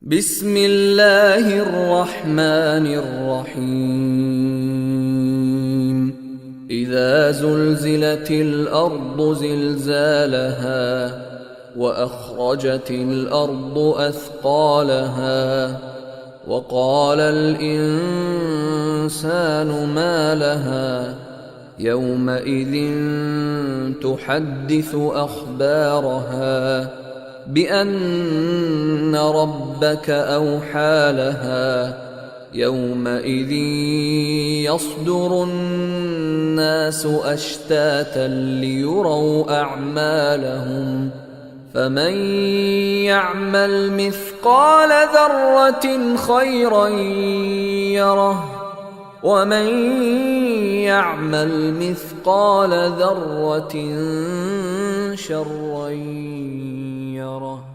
بسم الله الرحمن الرحيم إذا زلزلت الأرض زلزالها وأخرجت الأرض أثقالها وقال الإنسان ما لها يومئذ تحدث أخبارها بأن ربك أوحى لها يومئذ يصدر الناس أشتاتا ليروا أعمالهم فمن يعمل مثقال ذرة خيرا يره ومن يعمل مثقال ذرة شرا يره.